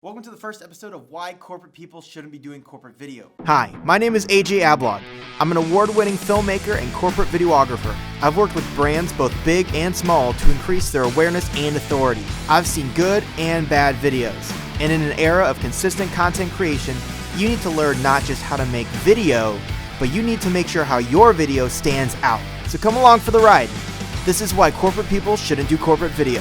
Welcome to the first episode of Why Corporate People Shouldn't Be Doing Corporate Video. Hi, my name is Ablog. I'm an award-winning filmmaker and corporate videographer. I've worked with brands both big and small to increase their awareness and authority. I've seen good and bad videos. And in an era of consistent content creation, you need to learn not just how to make video, but you need to make sure how your video stands out. So come along for the ride. This is why corporate people shouldn't do corporate video.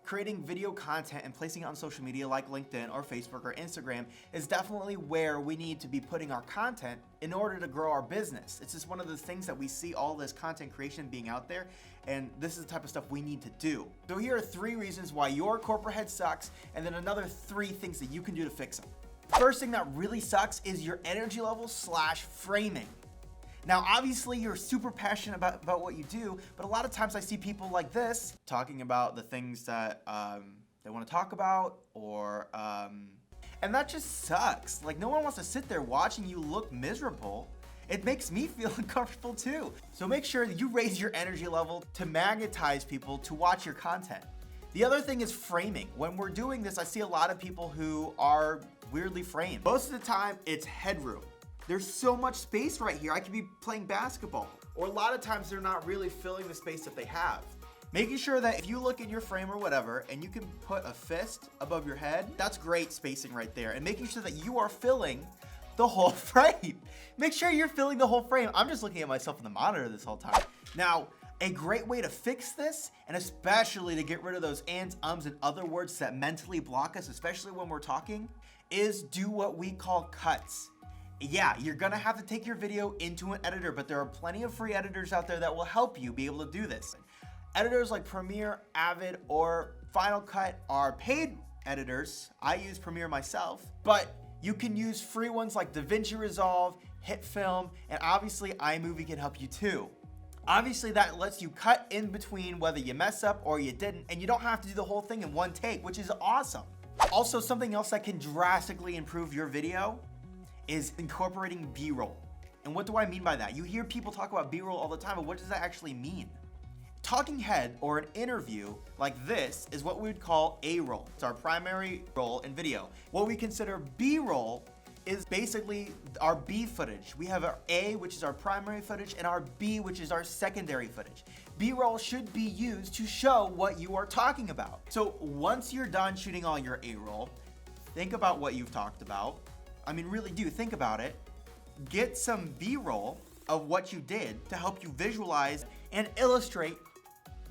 Creating video content and placing it on social media like LinkedIn or Facebook or Instagram is definitely where we need to be putting our content in order to grow our business. It's just one of the things that we see all this content creation being out there, and this is the type of stuff we need to do. So here are 3 reasons why your corporate head sucks, and then another 3 things that you can do to fix them. First thing that really sucks is your energy level / framing. Now, obviously, you're super passionate about what you do, but a lot of times I see people like this talking about the things that they want to talk about, and that just sucks. Like, no one wants to sit there watching you look miserable. It makes me feel uncomfortable too. So make sure that you raise your energy level to magnetize people to watch your content. The other thing is framing. When we're doing this, I see a lot of people who are weirdly framed. Most of the time, it's headroom. There's so much space right here. I could be playing basketball. Or a lot of times they're not really filling the space that they have. Making sure that if you look in your frame or whatever, and you can put a fist above your head, that's great spacing right there. And making sure that you are filling the whole frame. Make sure you're filling the whole frame. I'm just looking at myself in the monitor this whole time. Now, a great way to fix this, and especially to get rid of those ands, ums, and other words that mentally block us, especially when we're talking, is do what we call cuts. Yeah, you're gonna have to take your video into an editor, but there are plenty of free editors out there that will help you be able to do this. Editors like Premiere, Avid, or Final Cut are paid editors. I use Premiere myself, but you can use free ones like DaVinci Resolve, HitFilm, and obviously iMovie can help you too. Obviously that lets you cut in between whether you mess up or you didn't, and you don't have to do the whole thing in one take, which is awesome. Also, something else that can drastically improve your video is incorporating B-roll. And what do I mean by that? You hear people talk about B-roll all the time, but what does that actually mean? Talking head or an interview like this is what we would call A-roll. It's our primary role in video. What we consider B-roll is basically our B footage. We have our A, which is our primary footage, and our B, which is our secondary footage. B-roll should be used to show what you are talking about. So once you're done shooting all your A-roll, think about what you've talked about. I mean, really do think about it. Get some B-roll of what you did to help you visualize and illustrate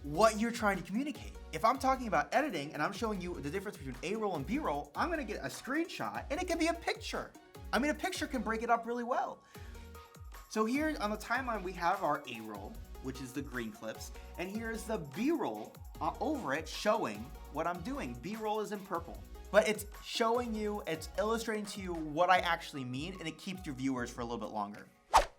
what you're trying to communicate. If I'm talking about editing and I'm showing you the difference between A-roll and B-roll, I'm gonna get a screenshot and it can be a picture. I mean, a picture can break it up really well. So here on the timeline, we have our A-roll, which is the green clips, and here's the B-roll over it showing what I'm doing. B-roll is in purple. But it's showing you, it's illustrating to you what I actually mean, and it keeps your viewers for a little bit longer.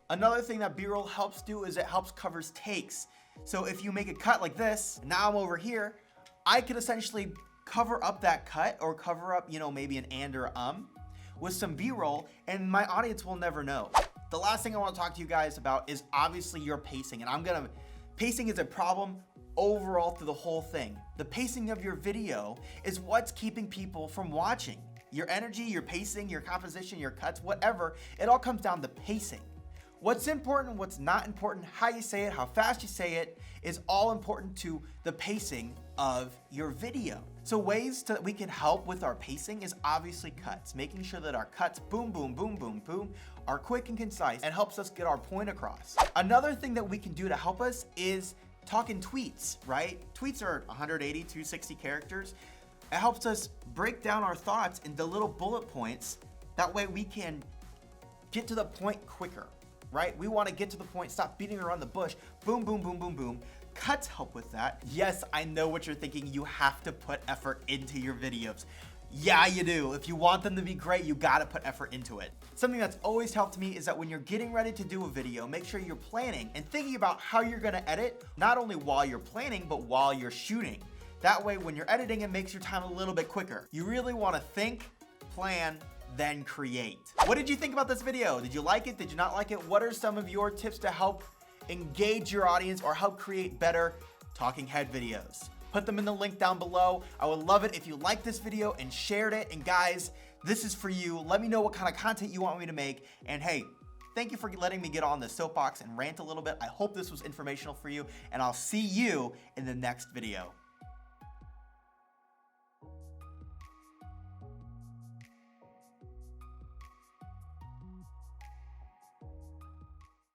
Another thing that B-roll helps do is it helps covers takes. So if you make a cut like this, now I'm over here, I could essentially cover up that cut or cover up, maybe an and or with some B-roll, and my audience will never know. The last thing I want to talk to you guys about is obviously your pacing, and pacing is a problem overall through the whole thing. The pacing of your video is what's keeping people from watching. Your energy, your pacing, your composition, your cuts, whatever, it all comes down to pacing. What's important, what's not important, how you say it, how fast you say it, is all important to the pacing of your video. So ways that we can help with our pacing is obviously cuts, making sure that our cuts, boom, boom, boom, boom, boom, are quick and concise and helps us get our point across. Another thing that we can do to help us is talking tweets, right? Tweets are 180, 260 characters. It helps us break down our thoughts into little bullet points. That way we can get to the point quicker, right? We want to get to the point, stop beating around the bush. Boom, boom, boom, boom, boom. Cuts help with that. Yes, I know what you're thinking. You have to put effort into your videos. Yeah, you do. If you want them to be great, you gotta put effort into it. Something that's always helped me is that when you're getting ready to do a video, make sure you're planning and thinking about how you're gonna edit, not only while you're planning, but while you're shooting. That way, when you're editing, it makes your time a little bit quicker. You really wanna think, plan, then create. What did you think about this video? Did you like it? Did you not like it? What are some of your tips to help engage your audience or help create better talking head videos? put them in the link down below. I would love it if you liked this video and shared it. And guys, this is for you. Let me know what kind of content you want me to make. And hey, thank you for letting me get on the soapbox and rant a little bit. I hope this was informational for you, and I'll see you in the next video.